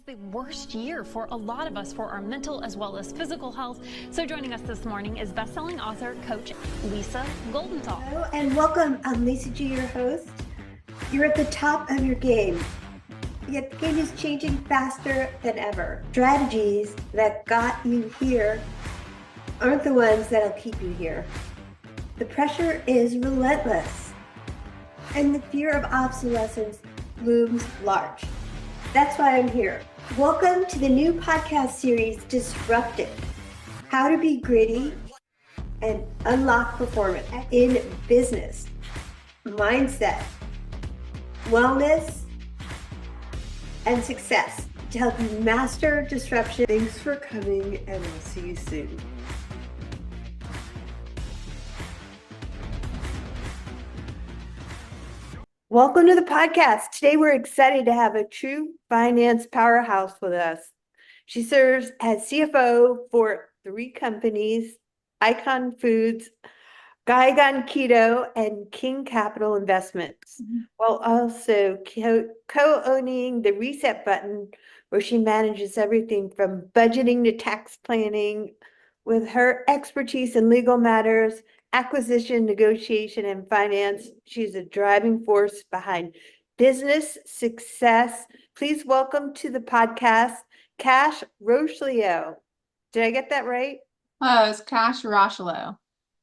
The worst year for a lot of us for our mental as well as physical health. So joining us this morning is best-selling author, coach Lisa Goldenthal. Hello and welcome. I'm Lisa G, your host. You're at the top of your game, yet the game is changing faster than ever. Strategies that got you here aren't the ones that'll keep you here. The pressure is relentless, and the fear of obsolescence looms large. That's why I'm here. Welcome to the new podcast series, Disrupted: How to Be Gritty and Unlock Performance in Business, Mindset, Wellness, and Success to help you master disruption. Thanks for coming, and I'll see you soon. Welcome to the podcast. Today we're excited to have a true finance powerhouse with us. She serves as CFO for 3 companies: Icon Foods, Gaigon Keto, and King Capital Investments, while also co-owning the Reset Button, where she manages everything from budgeting to tax planning. With her expertise in legal matters, acquisition, negotiation, and finance, she's a driving force behind business success. Please welcome to the podcast, Kash Rocheleau. Did I get that right? Oh, it's Kash Rocheleau.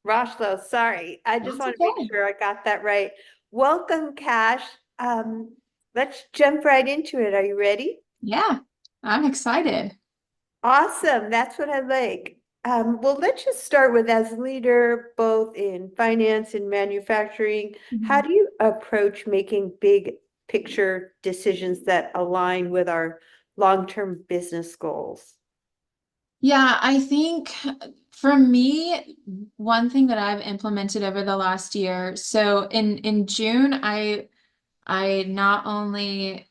Rocheleau, sorry. I just want That's to okay. make sure I got that right. Welcome, Kash. Let's jump right into it. Are you ready? Yeah, I'm excited. Awesome. That's what I like. Well, let's just start with, as a leader, both in finance and manufacturing, how do you approach making big picture decisions that align with our long-term business goals? Yeah, I think for me, one thing that I've implemented over the last year, so in June, I not only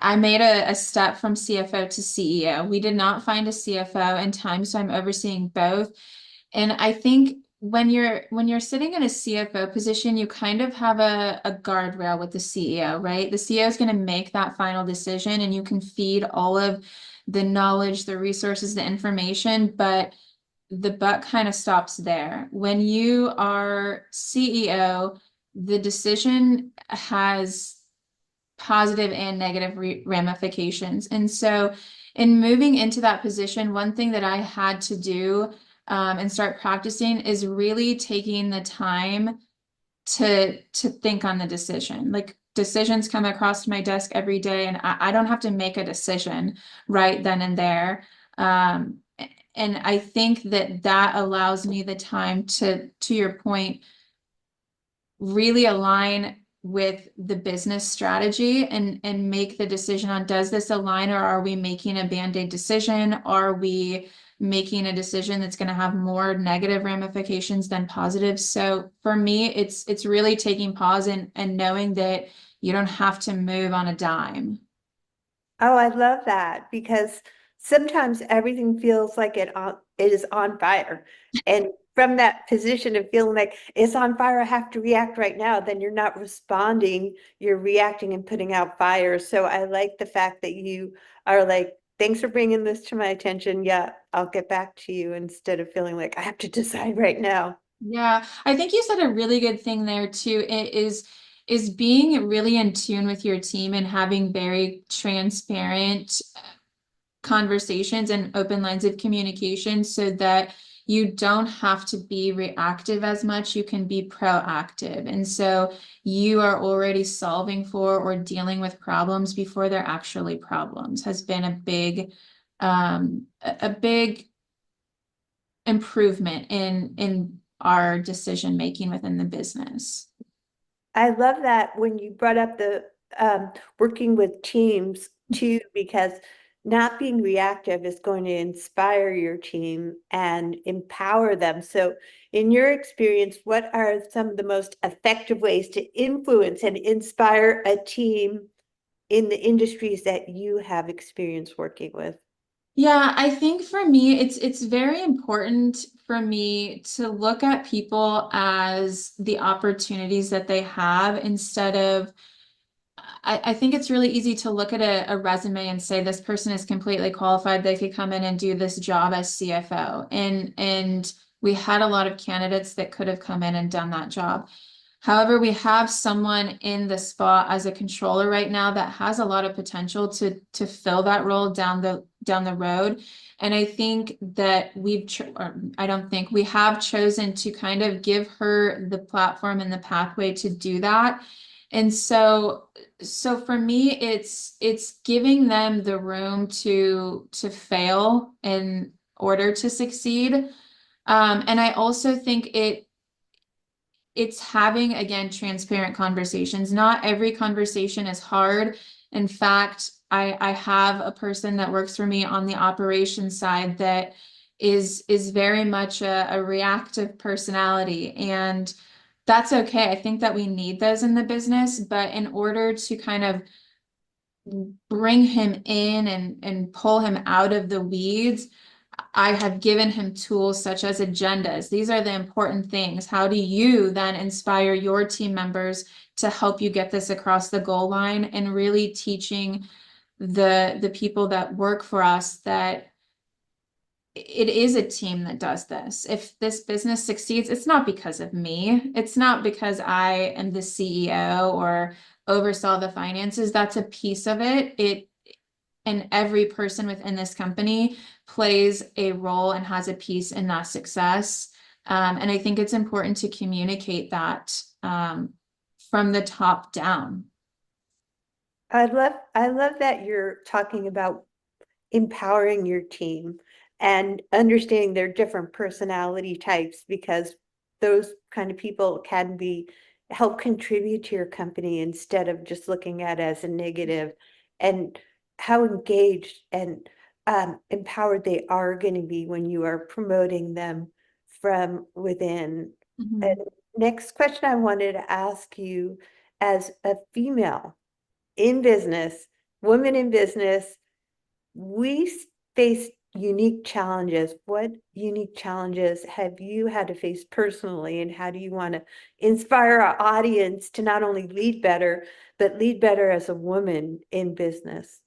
I made a step from CFO to CEO. We did not find a CFO in time, so I'm overseeing both. And I think when you're sitting in a CFO position, you kind of have a guardrail with the CEO, right? The CEO is going to make that final decision, and you can feed all of the knowledge, the resources, the information, but the buck kind of stops there. When you are CEO, the decision has positive and negative ramifications. And so in moving into that position, one thing that I had to do and start practicing is really taking the time to think on the decision. Like, decisions come across my desk every day, and I don't have to make a decision right then and there. And I think that allows me the time to your point, really align with the business strategy and make the decision on, does this align, or are we making a band-aid decision? Are we making a decision that's going to have more negative ramifications than positive? So for me, it's really taking pause and knowing that you don't have to move on a dime. Oh, I love that, because sometimes everything feels like it is on fire. And from that position of feeling like it's on fire, I have to react right now, then you're not responding, you're reacting and putting out fires. So I like the fact that you are like, thanks for bringing this to my attention. Yeah, I'll get back to you, instead of feeling like I have to decide right now. Yeah, I think you said a really good thing there too. It is being really in tune with your team and having very transparent conversations and open lines of communication, so that you don't have to be reactive as much. You can be proactive. And so you are already solving for or dealing with problems before they're actually problems, has been a big improvement in our decision making within the business. I love that when you brought up the working with teams too, because not being reactive is going to inspire your team and empower them. So in your experience, what are some of the most effective ways to influence and inspire a team in the industries that you have experience working with? Yeah, I think for me, it's very important for me to look at people as the opportunities that they have, instead of I think it's really easy to look at a resume and say this person is completely qualified. They could come in and do this job as CFO. And we had a lot of candidates that could have come in and done that job. However, we have someone in the spot as a controller right now that has a lot of potential to fill that role down the road. And I think that I don't think we have chosen to kind of give her the platform and the pathway to do that. And so for me, it's giving them the room to fail in order to succeed. And I also think it's having, again, transparent conversations. Not every conversation is hard. In fact, I have a person that works for me on the operations side that is very much a reactive personality, and that's okay. I think that we need those in the business, but in order to kind of bring him in and pull him out of the weeds, I have given him tools such as agendas. These are the important things. How do you then inspire your team members to help you get this across the goal line, and really teaching the people that work for us that it is a team that does this. If this business succeeds, it's not because of me. It's not because I am the CEO or oversaw the finances. That's a piece of it. And every person within this company plays a role and has a piece in that success. And I think it's important to communicate that from the top down. I love that you're talking about empowering your team and understanding their different personality types, because those kind of people can help contribute to your company instead of just looking at it as a negative, and how engaged and empowered they are going to be when you are promoting them from within. Mhm. And next question I wanted to ask you, as a female in business, woman in business, we face unique challenges. What unique challenges have you had to face personally, and how do you want to inspire our audience to not only lead better, but lead better as a woman in business?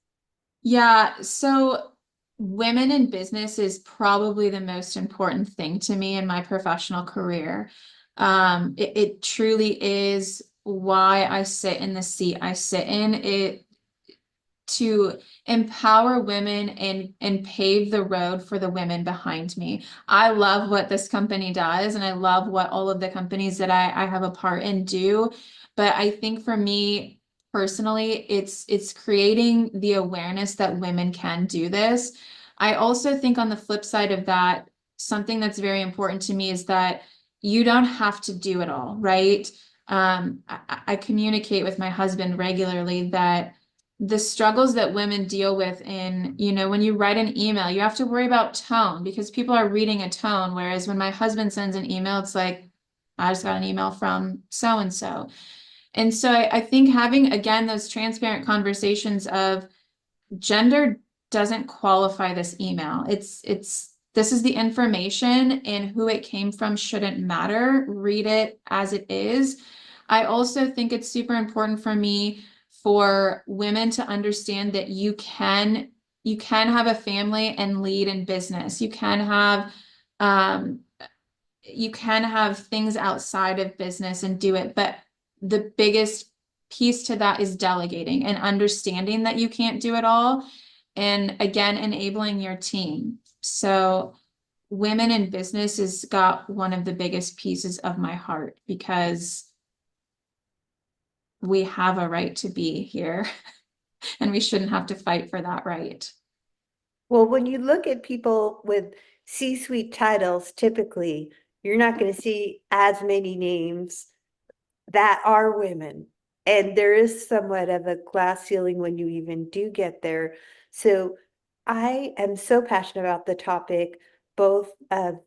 Yeah, so women in business is probably the most important thing to me in my professional career. It truly is why I sit in the seat I sit in. It to empower women and pave the road for the women behind me. I love what this company does, and I love what all of the companies that I have a part in do. But I think for me personally, it's creating the awareness that women can do this. I also think on the flip side of that, something that's very important to me is that you don't have to do it all, right? I communicate with my husband regularly that the struggles that women deal with in, when you write an email, you have to worry about tone because people are reading a tone. Whereas when my husband sends an email, it's like, I just got an email from so-and-so. And so I think having, again, those transparent conversations of gender doesn't qualify this email. This is the information, and who it came from shouldn't matter. Read it as it is. I also think it's super important for me for women to understand that you can have a family and lead in business. You can have things outside of business and do it, but the biggest piece to that is delegating and understanding that you can't do it all, and again, enabling your team. So women in business has got one of the biggest pieces of my heart, because we have a right to be here and we shouldn't have to fight for that right. Well, when you look at people with C-suite titles, typically, you're not going to see as many names that are women. And there is somewhat of a glass ceiling when you even do get there. So I am so passionate about the topic, both of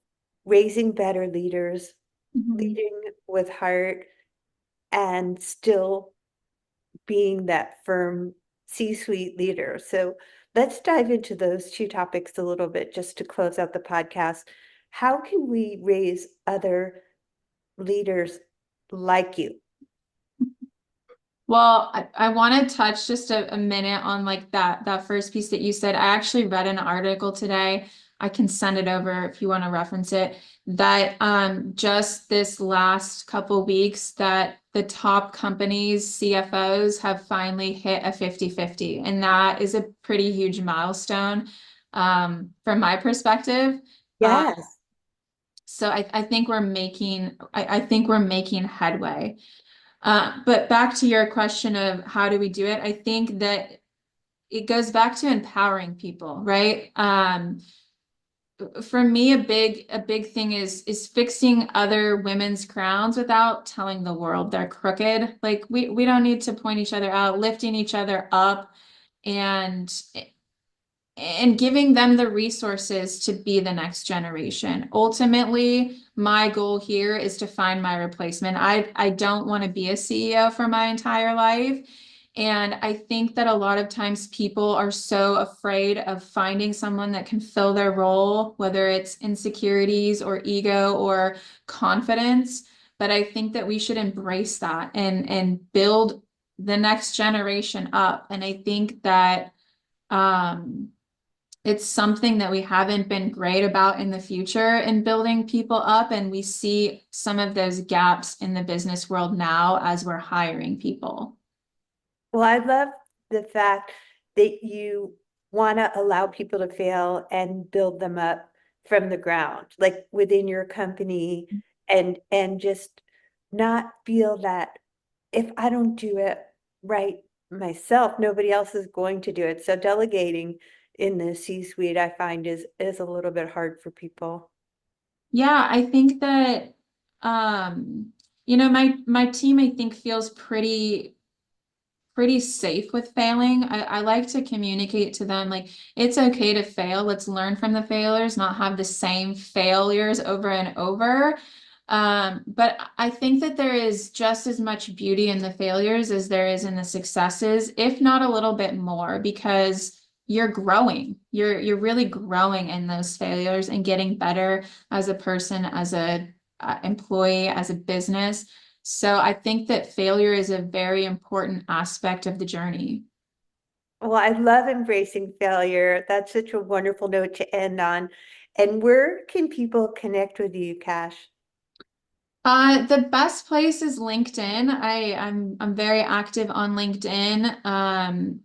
raising better leaders, leading with heart, and still being that firm C-suite leader. So let's dive into those two topics a little bit just to close out the podcast. How can we raise other leaders like you? Well, I want to touch just a minute on like that first piece that you said. I actually read an article today. I can send it over if you want to reference it. That just this last couple weeks that the top companies, CFOs have finally hit a 50-50. And that is a pretty huge milestone from my perspective. Yes. So I think we're making I think we're making headway. But back to your question of how do we do it? I think that it goes back to empowering people, right? For me, a big thing is fixing other women's crowns without telling the world they're crooked. Like we don't need to point each other out, lifting each other up and giving them the resources to be the next generation. Ultimately, my goal here is to find my replacement. I don't want to be a CEO for my entire life. And I think that a lot of times people are so afraid of finding someone that can fill their role, whether it's insecurities or ego or confidence. But I think that we should embrace that and build the next generation up. And I think that it's something that we haven't been great about in the future in building people up. And we see some of those gaps in the business world now as we're hiring people. Well, I love the fact that you want to allow people to fail and build them up from the ground, like within your company, and just not feel that if I don't do it right myself, nobody else is going to do it. So delegating in the C-suite, I find is a little bit hard for people. Yeah, I think that my team I think feels pretty safe with failing. I like to communicate to them like it's okay to fail. Let's learn from the failures, not have the same failures over and over. But I think that there is just as much beauty in the failures as there is in the successes, if not a little bit more, because you're growing. You're really growing in those failures and getting better as a person, as a employee, as a business. So I think that failure is a very important aspect of the journey. Well, I love embracing failure. That's such a wonderful note to end on. And where can people connect with you, Kash? The best place is LinkedIn. I'm very active on LinkedIn.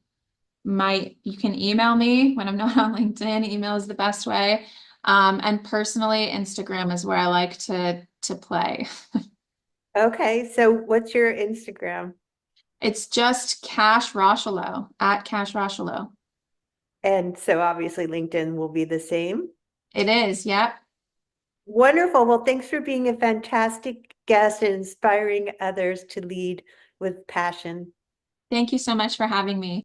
You can email me when I'm not on LinkedIn. Email is the best way. And personally, Instagram is where I like to play. Okay, so what's your Instagram? It's just Kash Rocheleau at Kash Rocheleau. And so obviously LinkedIn will be the same. It is, yep. Wonderful. Well, thanks for being a fantastic guest and inspiring others to lead with passion. Thank you so much for having me.